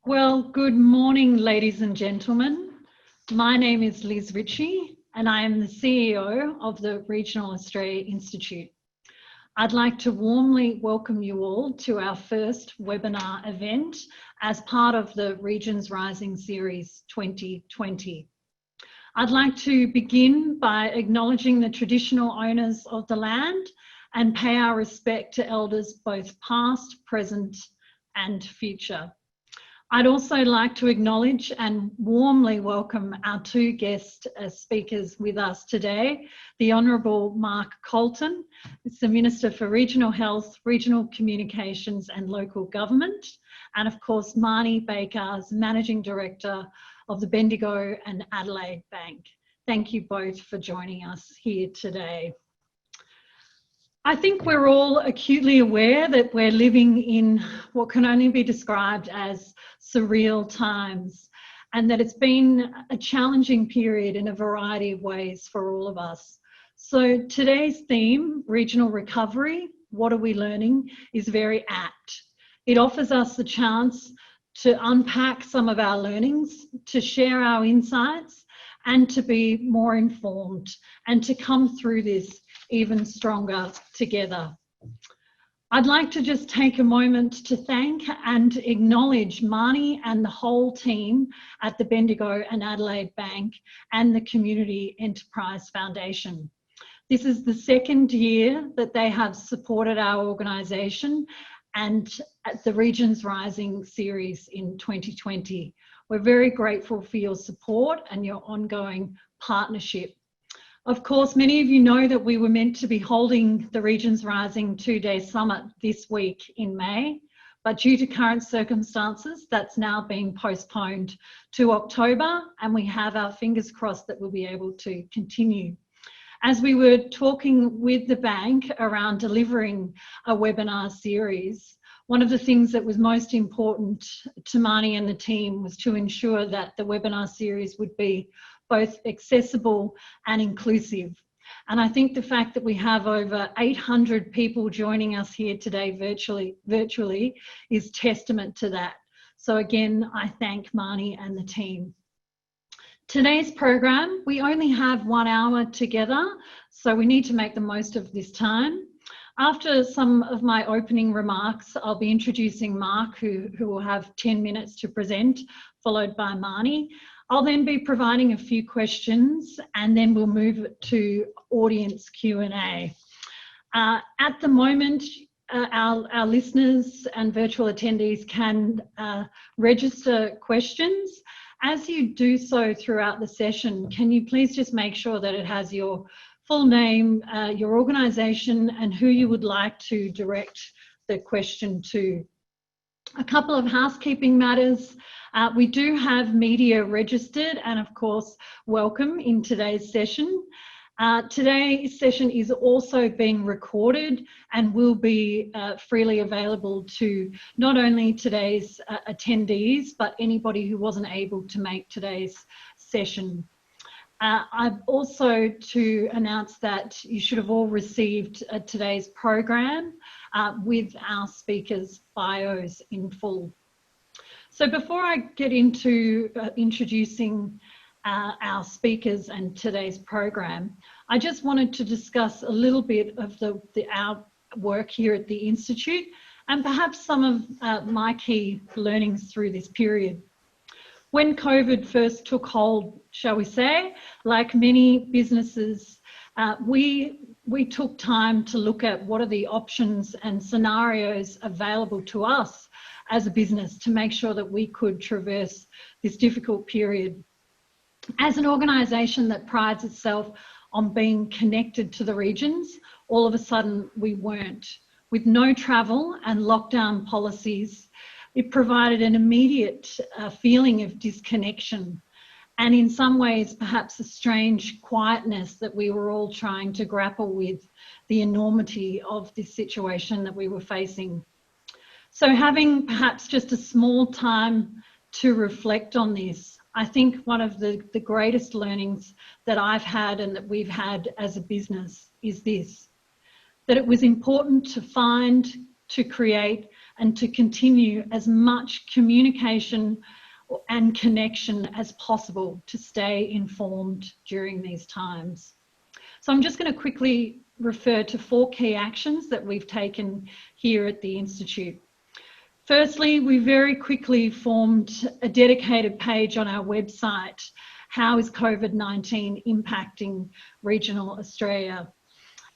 Well, good morning, ladies and gentlemen. My name is Liz Ritchie, and I am the CEO of the Regional Australia Institute. I'd like to warmly welcome you all to our first webinar event as part of the Regions Rising Series 2020. I'd like to begin by acknowledging the traditional owners of the land and pay our respect to elders both past, present, and future. I'd also like to acknowledge and warmly welcome our two guest speakers with us today, the Honourable Mark Coulton, who's the Minister for Regional Health, Regional Communications and Local Government, and of course Marnie Baker's Managing Director of the Bendigo and Adelaide Bank. Thank you both for joining us here today. I think we're all acutely aware that we're living in what can only be described as surreal times, and that it's been a challenging period in a variety of ways for all of us. So today's theme, regional recovery, what are we learning, is very apt. It offers us the chance to unpack some of our learnings, to share our insights, and to be more informed, and to come through this even stronger together. I'd like to just take a moment to thank and acknowledge Marnie and the whole team at the Bendigo and Adelaide Bank and the Community Enterprise Foundation. This is the second year that they have supported our organisation and at the Regions Rising series in 2020. We're very grateful for your support and your ongoing partnership. Of course, many of you know that we were meant to be holding the Regions Rising two-day summit this week in May, but due to current circumstances, that's now been postponed to October, and we have our fingers crossed that we'll be able to continue. As we were talking with the bank around delivering a webinar series, one of the things that was most important to Marnie and the team was to ensure that the webinar series would be both accessible and inclusive. And I think the fact that we have over 800 people joining us here today virtually is testament to that. So again, I thank Marnie and the team. Today's program, we only have 1 hour together, so we need to make the most of this time. After some of my opening remarks, I'll be introducing Mark, who will have 10 minutes to present, followed by Marnie. I'll then be providing a few questions and then we'll move to audience Q&A. At the moment, our listeners and virtual attendees can register questions. As you do so throughout the session, can you please just make sure that it has your full name, your organisation and who you would like to direct the question to. A couple of housekeeping matters. We do have media registered and of course welcome in today's session. Today's session is also being recorded and will be freely available to not only today's attendees but anybody who wasn't able to make today's session. I've also to announce that you should have all received today's program with our speakers' bios in full. So before I get into introducing our speakers and today's program, I just wanted to discuss a little bit of our work here at the Institute and perhaps some of my key learnings through this period. When COVID first took hold, shall we say, like many businesses, we took time to look at what are the options and scenarios available to us as a business to make sure that we could traverse this difficult period. As an organisation that prides itself on being connected to the regions, all of a sudden we weren't. With no travel and lockdown policies, it provided an immediate feeling of disconnection and in some ways perhaps a strange quietness that we were all trying to grapple with the enormity of this situation that we were facing. So having perhaps just a small time to reflect on this, I think one of the greatest learnings that I've had and that we've had as a business is this, that it was important to find, to create and to continue as much communication and connection as possible to stay informed during these times. So I'm just going to quickly refer to 4 key actions that we've taken here at the Institute. Firstly, we very quickly formed a dedicated page on our website. How is COVID-19 impacting regional Australia?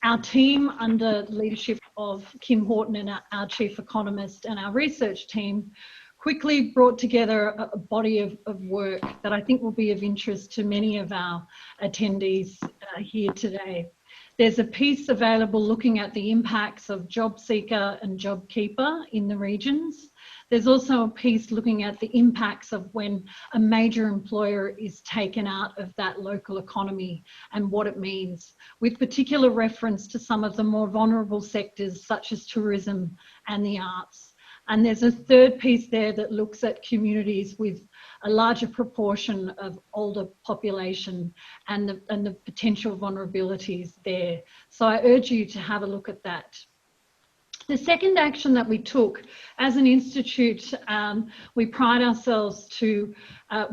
Our team, under the leadership of Kim Horton and our chief economist and our research team, quickly brought together a body of work that I think will be of interest to many of our attendees here today. There's a piece available looking at the impacts of JobSeeker and JobKeeper in the regions. There's also a piece looking at the impacts of when a major employer is taken out of that local economy and what it means, with particular reference to some of the more vulnerable sectors such as tourism and the arts. And there's a third piece there that looks at communities with a larger proportion of older population and the potential vulnerabilities there. So I urge you to have a look at that. The second action that we took as an institute, we pride ourselves to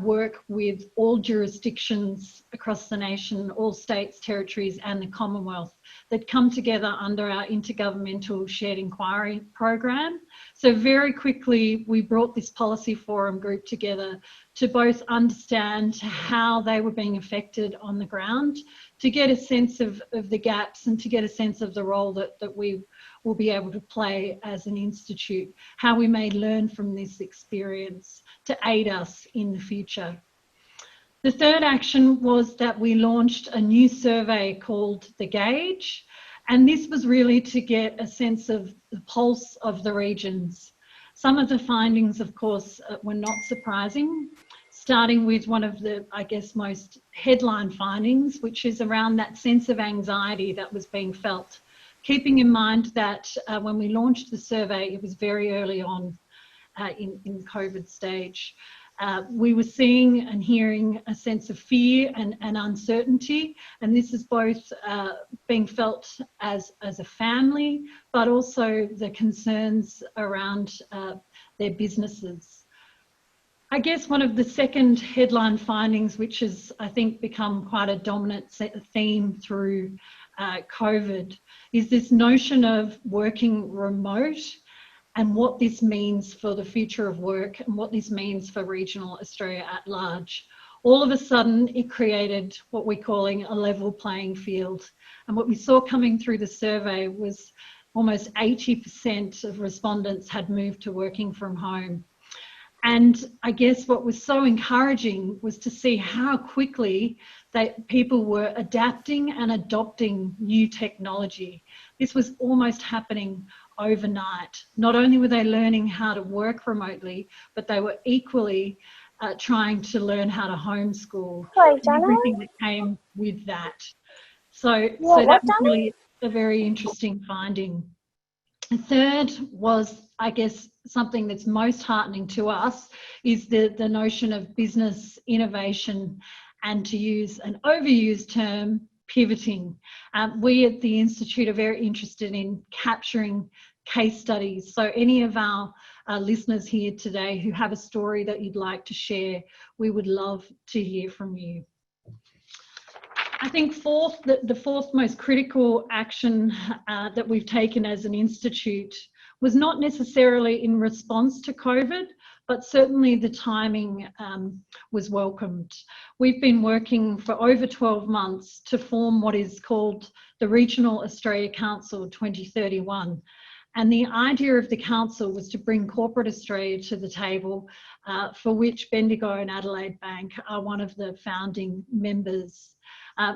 work with all jurisdictions across the nation, all states, territories and the Commonwealth that come together under our Intergovernmental Shared Inquiry program. So very quickly we brought this policy forum group together to both understand how they were being affected on the ground, to get a sense of the gaps and to get a sense of the role that we will be able to play as an institute, how we may learn from this experience to aid us in the future. The third action was that we launched a new survey called The Gauge, and this was really to get a sense of the pulse of the regions. Some of the findings, of course, were not surprising, starting with one of the, I guess, most headline findings, which is around that sense of anxiety that was being felt. Keeping in mind that when we launched the survey, it was very early on in the COVID stage. We were seeing and hearing a sense of fear and uncertainty, and this is both being felt as a family, but also the concerns around their businesses. I guess one of the second headline findings, which has, I think, become quite a dominant theme through COVID, is this notion of working remote and what this means for the future of work and what this means for regional Australia at large. All of a sudden, it created what we're calling a level playing field. And what we saw coming through the survey was almost 80% of respondents had moved to working from home. And I guess what was so encouraging was to see how quickly people were adapting and adopting new technology. This was almost happening overnight. Not only were they learning how to work remotely, but they were equally trying to learn how to homeschool. Everything that came with that. So that was really a very interesting finding. The third was, I guess, something that's most heartening to us is the notion of business innovation, and to use an overused term, pivoting. We at the Institute are very interested in capturing case studies. So any of our listeners here today who have a story that you'd like to share, we would love to hear from you. I think the fourth most critical action that we've taken as an institute was not necessarily in response to COVID, but certainly the timing was welcomed. We've been working for over 12 months to form what is called the Regional Australia Council 2031. And the idea of the council was to bring corporate Australia to the table, for which Bendigo and Adelaide Bank are one of the founding members.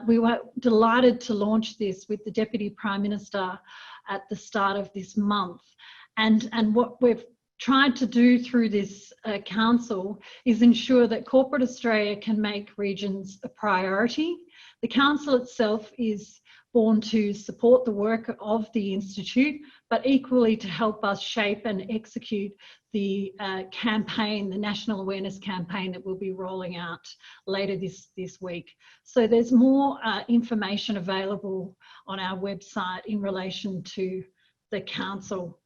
We were delighted to launch this with the Deputy Prime Minister at the start of this month. And what we've tried to do through this council is ensure that corporate Australia can make regions a priority. The council itself is born to support the work of the Institute, but equally to help us shape and execute the campaign, the National Awareness Campaign that we'll be rolling out later this week. So there's more information available on our website in relation to the council.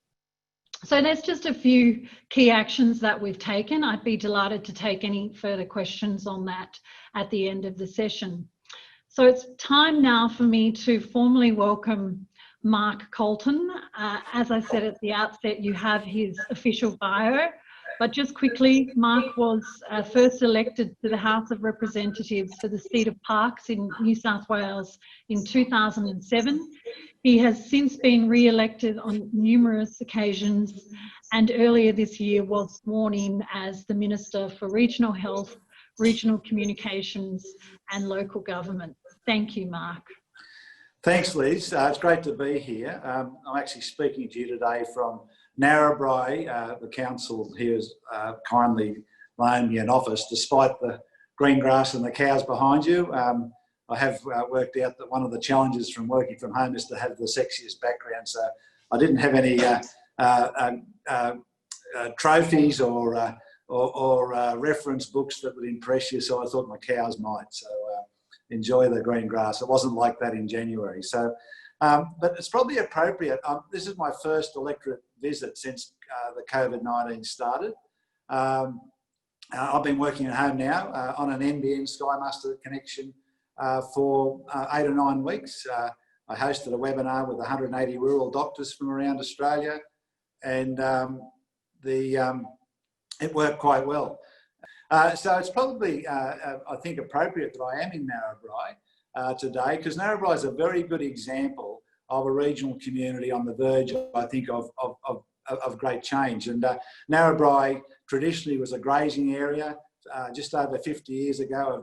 So there's just a few key actions that we've taken. I'd be delighted to take any further questions on that at the end of the session. So it's time now for me to formally welcome Mark Coulton. As I said at the outset, you have his official bio, but just quickly, Mark was first elected to the House of Representatives for the seat of Parkes in New South Wales in 2007. He has since been re-elected on numerous occasions, and earlier this year was sworn in as the Minister for Regional Health, Regional Communications and Local Government. Thank you, Mark. Thanks, Liz. It's great to be here. I'm actually speaking to you today from Narrabri. The council here has kindly loaned me an office, despite the green grass and the cows behind you. I have worked out that one of the challenges from working from home is to have the sexiest background, so I didn't have any trophies or reference books that would impress you, so I thought my cows might. So enjoy the green grass. It wasn't like that in January. So, but it's probably appropriate. This is my first electorate visit since the COVID-19 started. I've been working at home now on an NBN SkyMaster connection for 8 or 9 weeks. I hosted a webinar with 180 rural doctors from around Australia, and it worked quite well. So it's probably, I think, appropriate that I am in Narrabri today, because Narrabri is a very good example of a regional community on the verge, I think, of great change. And Narrabri traditionally was a grazing area. Just over 50 years ago,